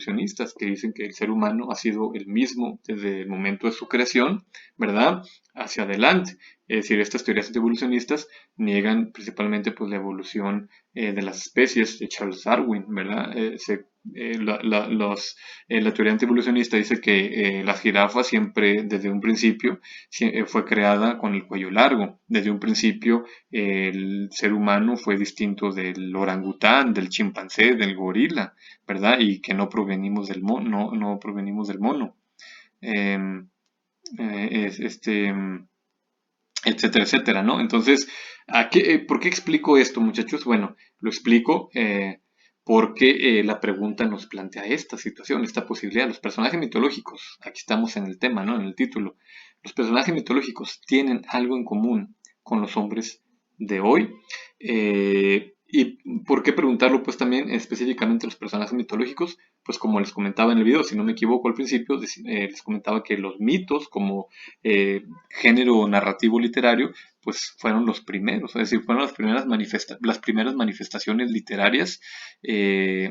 evolucionistas que dicen que el ser humano ha sido el mismo desde el momento de su creación, ¿verdad? Hacia adelante. Es decir, estas teorías evolucionistas niegan principalmente pues la evolución de las especies de Charles Darwin, ¿verdad? La teoría antievolucionista dice que la jirafa siempre, desde un principio, fue creada con el cuello largo. Desde un principio, el ser humano fue distinto del orangután, del chimpancé, del gorila, ¿verdad? Y que no provenimos del mono, no provenimos del mono. Em, este, etcétera, etcétera, ¿no? Entonces, ¿por qué explico esto, muchachos? Bueno, lo explico porque la pregunta nos plantea esta situación, esta posibilidad. Los personajes mitológicos, aquí estamos en el tema, ¿no? En el título. Los personajes mitológicos tienen algo en común con los hombres de hoy. ¿Y por qué preguntarlo? Pues también específicamente los personajes mitológicos, pues como les comentaba en el video, si no me equivoco al principio, les comentaba que los mitos como género narrativo literario, pues fueron los primeros, es decir, fueron las primeras manifestaciones literarias,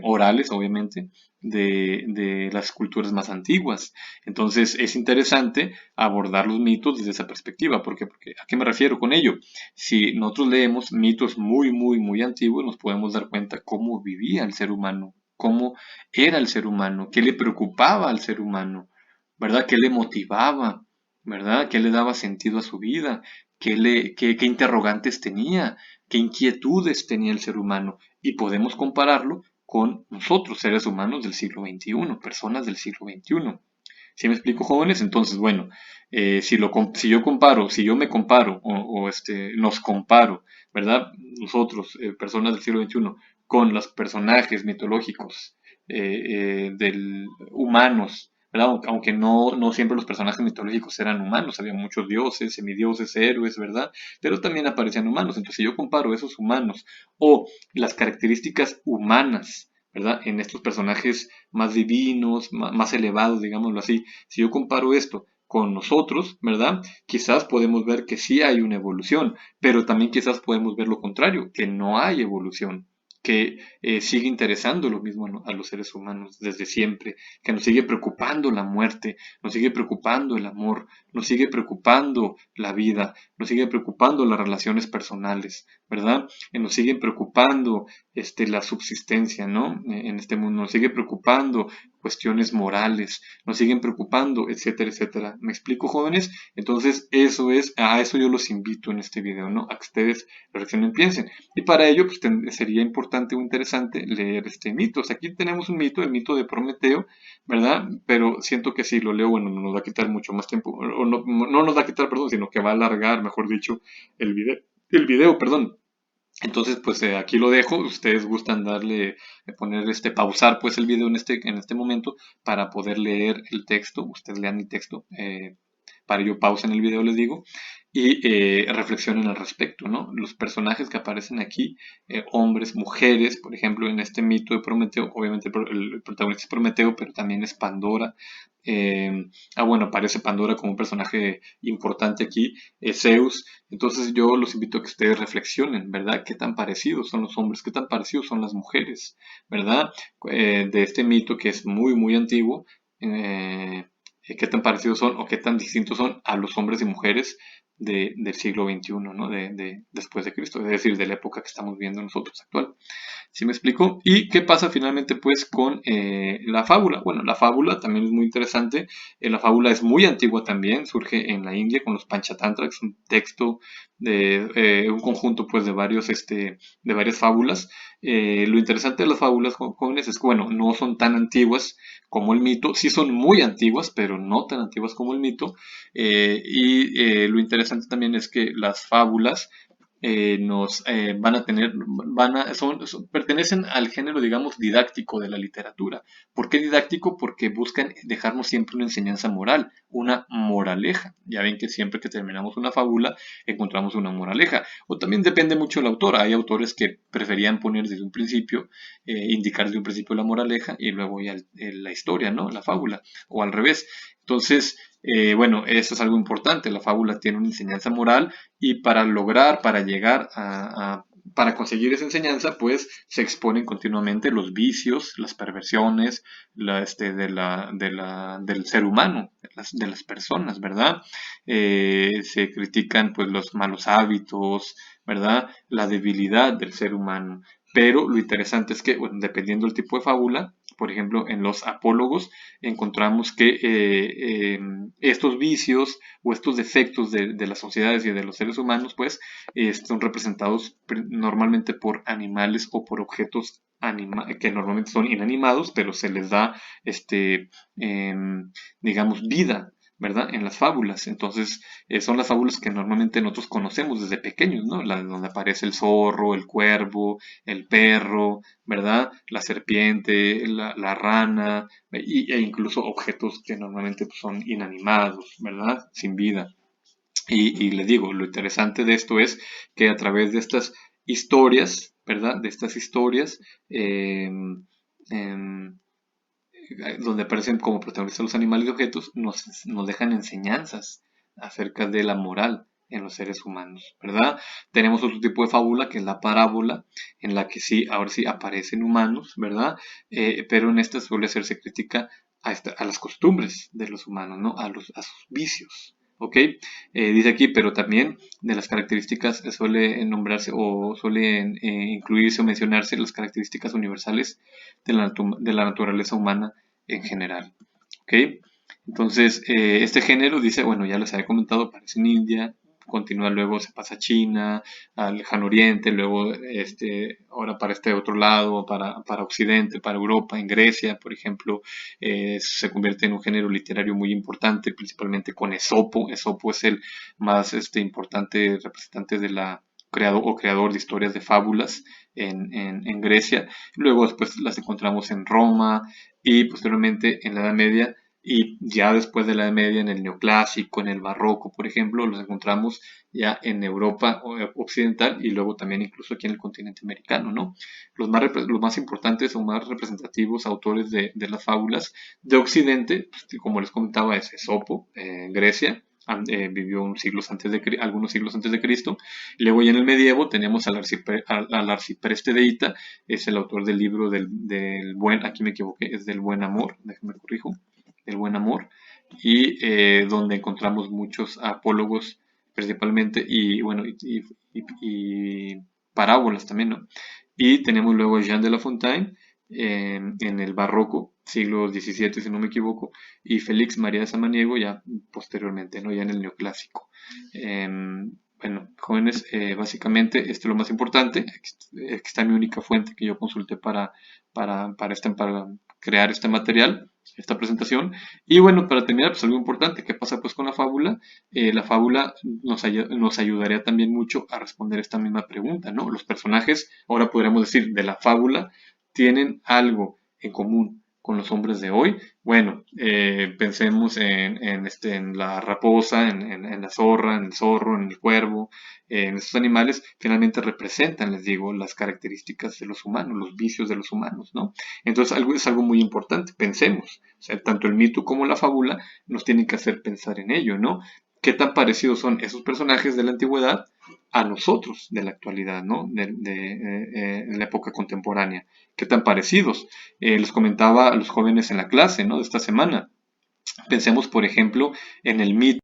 orales, obviamente, de las culturas más antiguas. Entonces, es interesante abordar los mitos desde esa perspectiva. ¿Por qué? Porque, ¿a qué me refiero con ello? Si nosotros leemos mitos muy, muy, muy antiguos, nos podemos dar cuenta cómo vivía el ser humano, cómo era el ser humano, qué le preocupaba al ser humano, ¿verdad? ¿Qué le motivaba? ¿Verdad? ¿Qué le daba sentido a su vida? ¿Qué interrogantes tenía? ¿Qué inquietudes tenía el ser humano? Y podemos compararlo con nosotros, seres humanos del siglo XXI, personas del siglo XXI. ¿Sí me explico, jóvenes? Entonces, bueno, si yo me comparo nos comparo, ¿verdad? Nosotros, personas del siglo XXI, con los personajes mitológicos humanos, ¿verdad? Aunque no siempre los personajes mitológicos eran humanos, había muchos dioses, semidioses, héroes, ¿verdad? Pero también aparecían humanos. Entonces, si yo comparo esos humanos o las características humanas, ¿verdad? En estos personajes más divinos, más elevados, digámoslo así, si yo comparo esto con nosotros, ¿verdad? Quizás podemos ver que sí hay una evolución, pero también quizás podemos ver lo contrario, que no hay evolución, que sigue interesando lo mismo a los seres humanos desde siempre, que nos sigue preocupando la muerte, nos sigue preocupando el amor, nos sigue preocupando la vida, nos sigue preocupando las relaciones personales, ¿verdad? Nos sigue preocupando la subsistencia, ¿no? En este mundo, nos sigue preocupando cuestiones morales, nos siguen preocupando, etcétera, etcétera. ¿Me explico, jóvenes? Entonces, a eso yo los invito en este video, ¿no? A que ustedes reflexionen, piensen. Y para ello, pues sería importante o interesante leer este mito. O sea, aquí tenemos un mito, el mito de Prometeo, ¿verdad? Pero siento que si lo leo, bueno, nos va a quitar mucho más tiempo, o no nos va a quitar, perdón, sino que va a alargar, mejor dicho, el video, perdón. Entonces, pues aquí lo dejo. Ustedes gustan poner pausar pues el video en este momento para poder leer el texto. Ustedes lean el texto. Para ello pausen el video, les digo, y reflexionen al respecto, ¿no? Los personajes que aparecen aquí, hombres, mujeres, por ejemplo, en este mito de Prometeo, obviamente el protagonista es Prometeo, pero también es Pandora. Bueno, aparece Pandora como un personaje importante aquí, Zeus. Entonces yo los invito a que ustedes reflexionen, ¿verdad? ¿Qué tan parecidos son los hombres? ¿Qué tan parecidos son las mujeres? ¿Verdad? De este mito que es muy, muy antiguo. ¿Qué tan parecidos son o qué tan distintos son a los hombres y mujeres del siglo XXI, ¿no? Después de Cristo, es decir, de la época que estamos viendo nosotros actual. ¿Sí me explico? ¿Y qué pasa finalmente pues con la fábula? Bueno, la fábula también es muy interesante. La fábula es muy antigua también, surge en la India con los Panchatantra, que es un texto de un conjunto pues de varias fábulas. Lo interesante de las fábulas, jóvenes, es que bueno, no son tan antiguas como el mito, sí son muy antiguas, pero no tan antiguas como el mito. Lo interesante también es que las fábulas nos van a tener, pertenecen al género, digamos, didáctico de la literatura. ¿Por qué didáctico? Porque buscan dejarnos siempre una enseñanza moral, una moraleja. Ya ven que siempre que terminamos una fábula encontramos una moraleja. O también depende mucho del autor. Hay autores que preferían poner desde un principio, indicar desde un principio la moraleja y luego ya la historia, ¿no? La fábula. O al revés. Entonces, bueno, eso es algo importante. La fábula tiene una enseñanza moral y para llegar para conseguir esa enseñanza, pues se exponen continuamente los vicios, las perversiones, del ser humano, de las personas, ¿verdad? Se critican pues los malos hábitos, ¿verdad? La debilidad del ser humano. Pero lo interesante es que, bueno, dependiendo del tipo de fábula, por ejemplo, en los apólogos encontramos que estos vicios o estos defectos de las sociedades y de los seres humanos, pues, son representados normalmente por animales o por objetos que normalmente son inanimados, pero se les da, digamos, vida, ¿verdad? En las fábulas. Entonces, son las fábulas que normalmente nosotros conocemos desde pequeños, ¿no? Donde aparece el zorro, el cuervo, el perro, ¿verdad? La serpiente, la rana, e incluso objetos que normalmente pues, son inanimados, ¿verdad? Sin vida. Y les digo, lo interesante de esto es que a través de estas historias, ¿verdad? De estas historias, em, donde aparecen como protagonistas los animales y objetos, nos dejan enseñanzas acerca de la moral en los seres humanos, ¿verdad? Tenemos otro tipo de fábula que es la parábola, en la que sí, ahora sí aparecen humanos, ¿verdad? Pero en esta suele hacerse crítica a las costumbres de los humanos, ¿no? A sus vicios, ¿ok? Dice aquí, pero también de las características suele nombrarse o suele incluirse o mencionarse las características universales de la naturaleza humana en general. ¿Ok? Entonces, este género dice, bueno, ya les había comentado, aparece en India, continúa luego, se pasa a China, al Lejano Oriente, luego ahora para este otro lado, para Occidente, para Europa, en Grecia, por ejemplo, se convierte en un género literario muy importante, principalmente con Esopo. Esopo es el más importante representante de la creador de historias de fábulas en Grecia. Luego después las encontramos en Roma y posteriormente en la Edad Media y ya después de la Edad Media en el Neoclásico, en el Barroco, por ejemplo, los encontramos ya en Europa occidental y luego también incluso aquí en el continente americano, ¿no? Los más importantes o más representativos autores de las fábulas de Occidente, pues, como les comentaba, es Esopo, en Grecia, vivió algunos siglos antes de Cristo. Y luego ya en el medievo tenemos al arcipreste de Ita, es el autor del libro aquí me equivoqué, es del buen amor, déjame corrijo, el buen amor, y donde encontramos muchos apólogos principalmente y bueno, y parábolas también, ¿no? Y tenemos luego a Jean de La Fontaine en el barroco, siglo XVII si no me equivoco, y Félix María de Samaniego ya posteriormente, ¿no? Ya en el neoclásico. Bueno, jóvenes, básicamente esto es lo más importante. Aquí está mi única fuente que yo consulté para crear este material, esta presentación. Y bueno, para terminar, pues algo importante, ¿qué pasa pues con la fábula? La fábula nos ayudaría también mucho a responder esta misma pregunta, ¿no? Los personajes, ahora podríamos decir, de la fábula, tienen algo en común con los hombres de hoy. Bueno, pensemos en la raposa, en la zorra, en el zorro, en el cuervo, en estos animales, finalmente representan, les digo, las características de los humanos, los vicios de los humanos, ¿no? Entonces es algo muy importante, pensemos, o sea, tanto el mito como la fábula nos tienen que hacer pensar en ello, ¿no? ¿Qué tan parecidos son esos personajes de la antigüedad a nosotros de la actualidad, ¿no? En la época contemporánea. ¿Qué tan parecidos? Les comentaba a los jóvenes en la clase, ¿no? De esta semana. Pensemos, por ejemplo, en el mito